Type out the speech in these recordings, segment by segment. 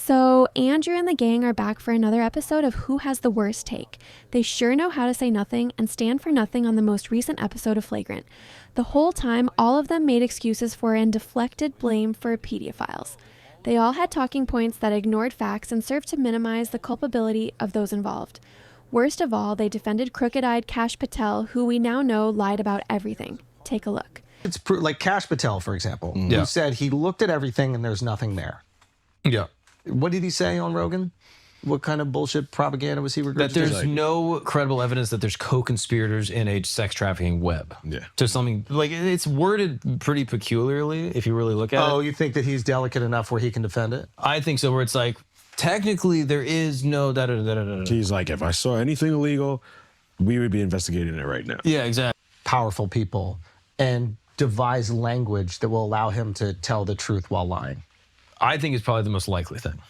So Andrew and the gang are back for another episode of Who Has the Worst Take. They sure know how to say nothing and stand for nothing on the most recent episode of Flagrant. The whole time, all of them made excuses for and deflected blame for pedophiles. They all had talking points that ignored facts and served to minimize the culpability of those involved. Worst of all, they defended crooked-eyed Kash Patel, who we now know lied about everything. Take a look. It's like Kash Patel, for example, who said he looked at everything and there's nothing there. Yeah. What did he say on Rogan? What kind of bullshit propaganda was he regurgitating? That there's no credible evidence that there's co-conspirators in a sex trafficking web. Yeah. To something, like, it's worded pretty peculiarly if you really look at it. Oh, you think that he's delicate enough where he can defend it? I think so, where it's like, technically there is no da-da-da-da-da-da. He's like, if I saw anything illegal, we would be investigating it right now. Yeah, exactly. Powerful people and devise language that will allow him to tell the truth while lying. I think it's probably the most likely thing.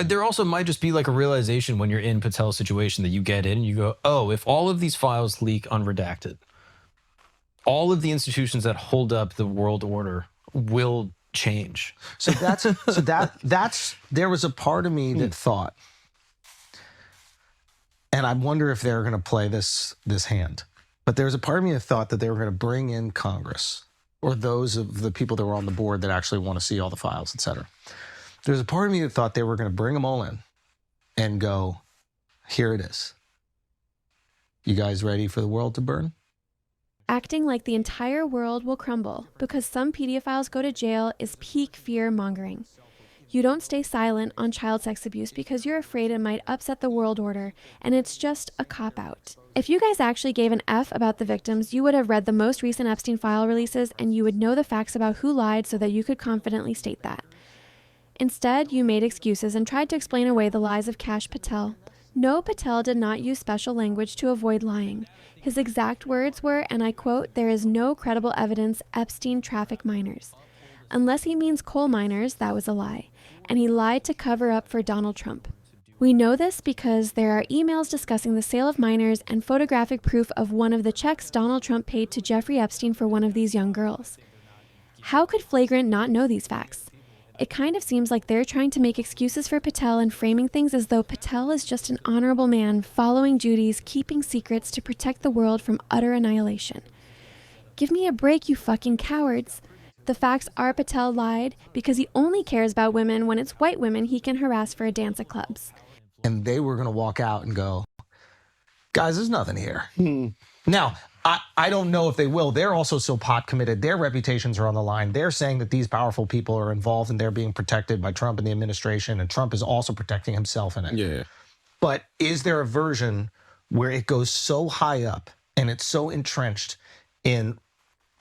There also might just be like a realization when you're in Patel's situation that you get in and you go, oh, if all of these files leak unredacted, all of the institutions that hold up the world order will change. So there was a part of me that thought, and I wonder if they're going to play this hand, but there was a part of me that thought that they were going to bring in Congress or those of the people that were on the board that actually want to see all the files, et cetera. There's a part of me that thought they were going to bring them all in and go, here it is. You guys ready for the world to burn? Acting like the entire world will crumble because some pedophiles go to jail is peak fear-mongering. You don't stay silent on child sex abuse because you're afraid it might upset the world order, and it's just a cop-out. If you guys actually gave an F about the victims, you would have read the most recent Epstein file releases and you would know the facts about who lied so that you could confidently state that. Instead, you made excuses and tried to explain away the lies of Kash Patel. No, Patel did not use special language to avoid lying. His exact words were, and I quote, "There is no credible evidence Epstein trafficked minors." Unless he means coal miners, that was a lie. And he lied to cover up for Donald Trump. We know this because there are emails discussing the sale of minors and photographic proof of one of the checks Donald Trump paid to Jeffrey Epstein for one of these young girls. How could Flagrant not know these facts? It kind of seems like they're trying to make excuses for Patel and framing things as though Patel is just an honorable man following duties, keeping secrets to protect the world from utter annihilation. Give me a break, you fucking cowards. The facts are Patel lied because he only cares about women when it's white women he can harass for a dance at clubs. And they were going to walk out and go, guys, there's nothing here. Now, I don't know if they will. They're also so pot committed. Their reputations are on the line. They're saying that these powerful people are involved and they're being protected by Trump and the administration, and Trump is also protecting himself in it. Yeah. But is there a version where it goes so high up and it's so entrenched in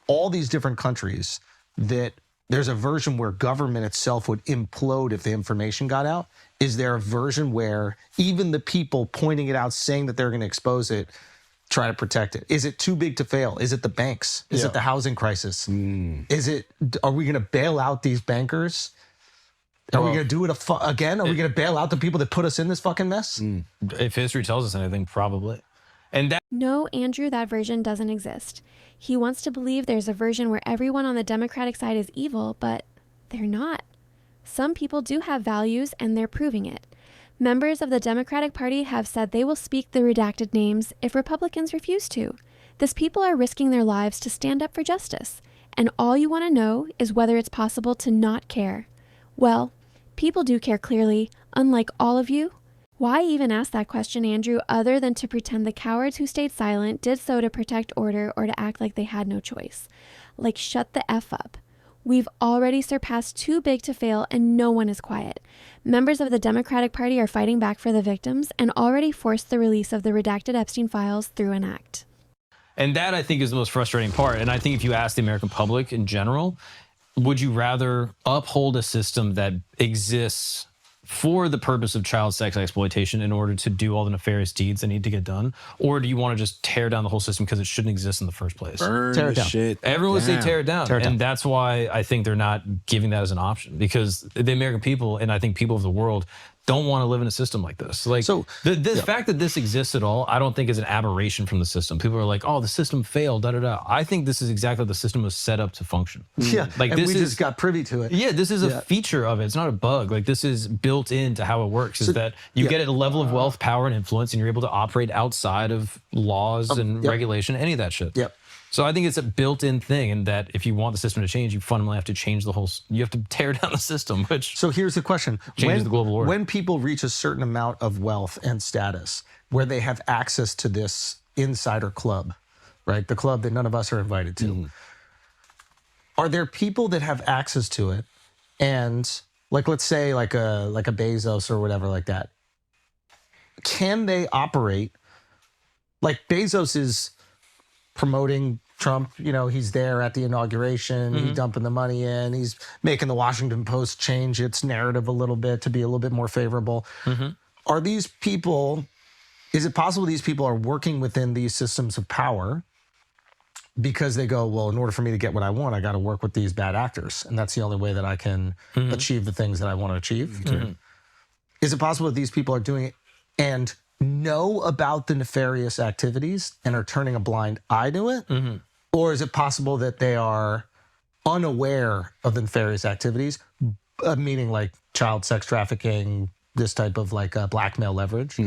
all these different countries that there's a version where government itself would implode if the information got out? Is there a version where even the people pointing it out, saying that they're going to expose it, try to protect it? Is it too big to fail? Is it the banks? Is it the housing crisis? Is it, are we going to bail out these bankers? Are we going to do it again? Are we going to bail out the people that put us in this fucking mess? If history tells us anything, probably. And that. No, Andrew, that version doesn't exist. He wants to believe there's a version where everyone on the Democratic side is evil, but they're not. Some people do have values, and they're proving it. Members of the Democratic Party have said they will speak the redacted names if Republicans refuse to. These people are risking their lives to stand up for justice, and all you want to know is whether it's possible to not care. Well, people do care clearly, unlike all of you. Why even ask that question, Andrew, other than to pretend the cowards who stayed silent did so to protect order or to act like they had no choice? Like, shut the F up. We've already surpassed too big to fail and no one is quiet. Members of the Democratic Party are fighting back for the victims and already forced the release of the redacted Epstein files through an act. And that, I think, is the most frustrating part. And I think if you ask the American public in general, would you rather uphold a system that exists for the purpose of child sex exploitation in order to do all the nefarious deeds that need to get done? Or do you want to just tear down the whole system because it shouldn't exist in the first place? Burn Tear it down. shit. Everyone would say tear it down. Tear it down. And that's why I think they're not giving that as an option, because the American people, and I think people of the world, don't want to live in a system like this. Like, So, the fact that this exists at all, I don't think is an aberration from the system. People are like, oh, the system failed, I think this is exactly how the system was set up to function. Yeah, Like, and this we is just got privy to it. Yeah, this is a feature of it. It's not a bug. Like, this is built into how it works, is that you get a level of wealth, power, and influence, and you're able to operate outside of laws and regulation, any of that shit. Yep. So I think it's a built-in thing, and that if you want the system to change, you fundamentally have to change the whole, you have to tear down the system, which So here's the question. changes the global order. When people reach a certain amount of wealth and status where they have access to this insider club, right? The club that none of us are invited to. Are there people that have access to it and, like, let's say like a Bezos or whatever like that, can they operate, like Bezos is promoting Trump, he's there at the inauguration, he's dumping the money in, he's making the Washington Post change its narrative a little bit to be a little bit more favorable. Are these people, is it possible these people are working within these systems of power because they go, well, in order for me to get what I want, I got to work with these bad actors, and that's the only way that I can achieve the things that I want to achieve? Is it possible that these people are doing it and know about the nefarious activities and are turning a blind eye to it? Or is it possible that they are unaware of the nefarious activities, meaning like child sex trafficking, this type of like blackmail leverage,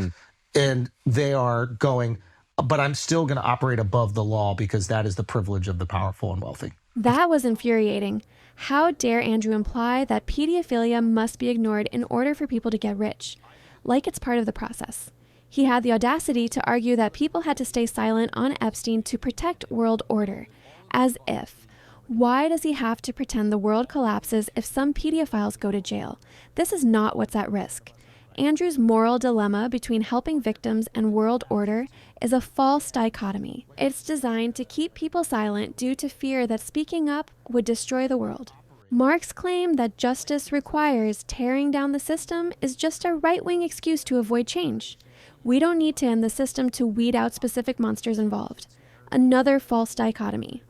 and they are going, but I'm still going to operate above the law because that is the privilege of the powerful and wealthy? That was infuriating. How dare Andrew imply that pedophilia must be ignored in order for people to get rich, like it's part of the process. He had the audacity to argue that people had to stay silent on Epstein to protect world order. As if. Why does he have to pretend the world collapses if some pedophiles go to jail? This is not what's at risk. Andrew's moral dilemma between helping victims and world order is a false dichotomy. It's designed to keep people silent due to fear that speaking up would destroy the world. Mark's claim that justice requires tearing down the system is just a right-wing excuse to avoid change. We don't need to end the system to weed out specific monsters involved. Another false dichotomy.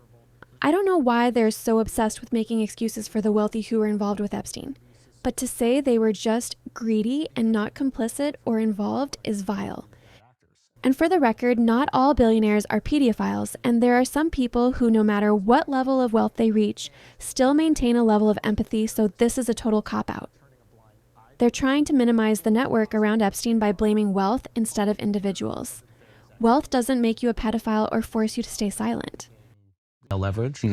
I don't know why they're so obsessed with making excuses for the wealthy who were involved with Epstein, but to say they were just greedy and not complicit or involved is vile. And for the record, not all billionaires are pedophiles, and there are some people who, no matter what level of wealth they reach, still maintain a level of empathy, so this is a total cop-out. They're trying to minimize the network around Epstein by blaming wealth instead of individuals. Wealth doesn't make you a pedophile or force you to stay silent. Leverage.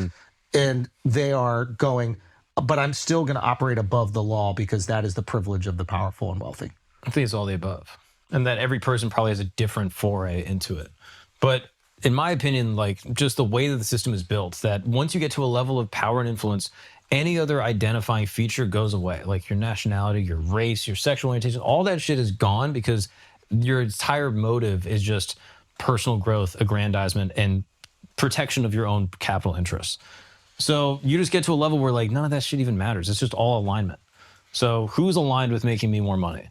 And they are going, but I'm still going to operate above the law because that is the privilege of the powerful and wealthy. I think it's all the above. And that every person probably has a different foray into it. But in my opinion, like, just the way that the system is built, that once you get to a level of power and influence, any other identifying feature goes away. Like your nationality, your race, your sexual orientation, all that shit is gone because your entire motive is just personal growth, aggrandizement, and protection of your own capital interests. So you just get to a level where like none of that shit even matters. It's just all alignment. So who's aligned with making me more money?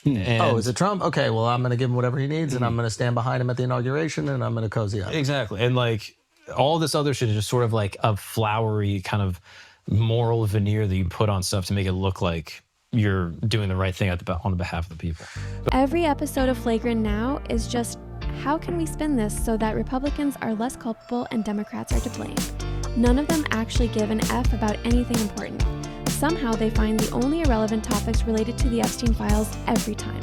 And is it Trump? Okay, well, I'm going to give him whatever he needs, and I'm going to stand behind him at the inauguration, and I'm going to cozy up. Exactly. And like all this other shit is just sort of like a flowery kind of moral veneer that you put on stuff to make it look like you're doing the right thing on the behalf of the people. Every episode of Flagrant now is just, how can we spin this so that Republicans are less culpable and Democrats are to blame? None of them actually give an F about anything important. Somehow they find the only irrelevant topics related to the Epstein files every time.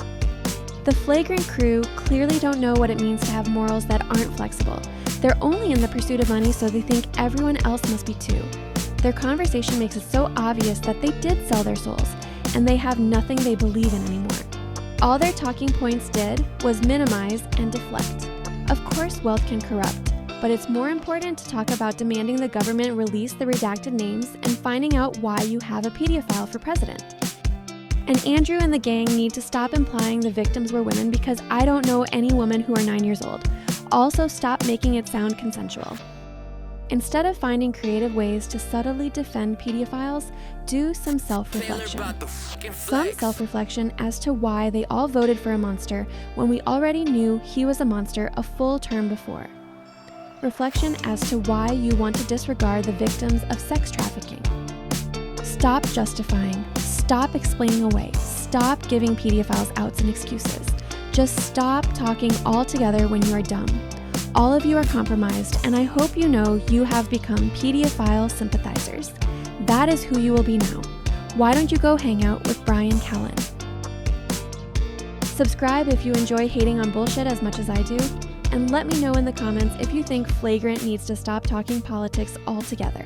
The Flagrant crew clearly don't know what it means to have morals that aren't flexible. They're only in the pursuit of money, so they think everyone else must be too. Their conversation makes it so obvious that they did sell their souls, and they have nothing they believe in anymore. All their talking points did was minimize and deflect. Of course, wealth can corrupt, but it's more important to talk about demanding the government release the redacted names and finding out why you have a pedophile for president. And Andrew and the gang need to stop implying the victims were women, because I don't know any women who are 9 years old. Also, stop making it sound consensual. Instead of finding creative ways to subtly defend pedophiles, do some self-reflection. Some self-reflection as to why they all voted for a monster when we already knew he was a monster a full term before. Reflection as to why you want to disregard the victims of sex trafficking. Stop justifying. Stop explaining away. Stop stop giving pedophiles outs and excuses. Just stop talking altogether when you are dumb. All of you are compromised, and I hope you know you have become pedophile sympathizers. That is who you will be now. Why don't you go hang out with Brian Callen? Subscribe if you enjoy hating on bullshit as much as I do, and let me know in the comments if you think Flagrant needs to stop talking politics altogether.